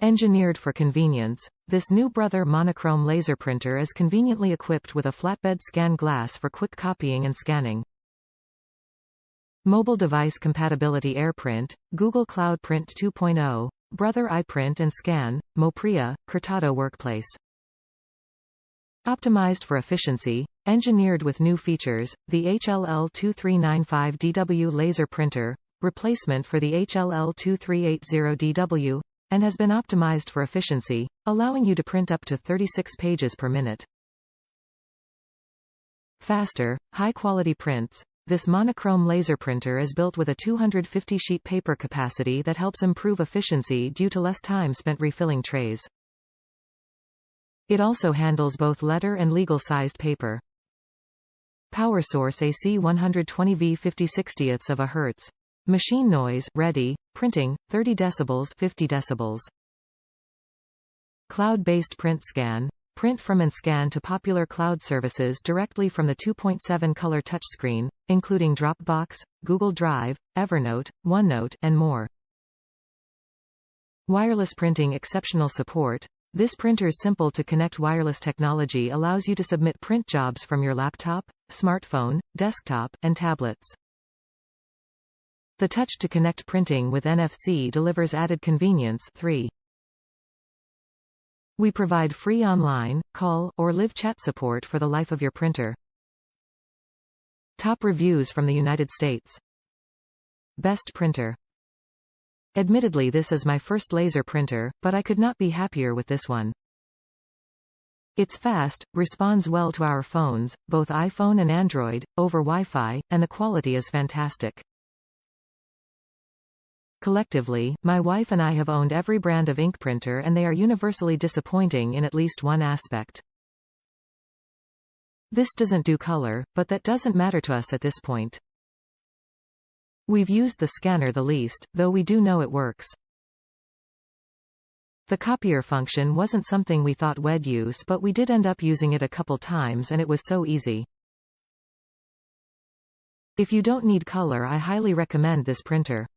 Engineered for convenience, this new Brother Monochrome Laser Printer is conveniently equipped with a flatbed scan glass for quick copying and scanning. Mobile Device Compatibility AirPrint, Google Cloud Print 2.0, Brother iPrint and Scan, Mopria, Cortado Workplace. Optimized for efficiency, engineered with new features, the HL L2395DW laser printer, replacement for the HL L2380DW, and has been optimized for efficiency, allowing you to print up to 36 pages per minute. Faster, high-quality prints. This monochrome laser printer is built with a 250 sheet paper capacity that helps improve efficiency due to less time spent refilling trays. It also handles both letter and legal-sized paper. Power source AC 120V 50/60ths of a Hz. Machine noise, ready, printing, 30 decibels 50 decibels. Cloud-based print scan. Print from and scan to popular cloud services directly from the 2.7 color touchscreen, including Dropbox, Google Drive, Evernote, OneNote, and more. Wireless printing exceptional support. This printer's simple to connect wireless technology allows you to submit print jobs from your laptop, smartphone, desktop, and tablets. The touch to connect printing with NFC delivers added convenience. 3. We provide free online, call, or live chat support for the life of your printer. Top reviews from the United States. Best printer. Admittedly, this is my first laser printer, but I could not be happier with this one. It's fast, responds well to our phones, both iPhone and Android, over Wi-Fi, and the quality is fantastic. Collectively, my wife and I have owned every brand of ink printer and they are universally disappointing in at least one aspect. This doesn't do color, but that doesn't matter to us at this point. We've used the scanner the least, though we do know it works. The copier function wasn't something we thought we'd use, but we did end up using it a couple times and it was so easy. If you don't need color, I highly recommend this printer.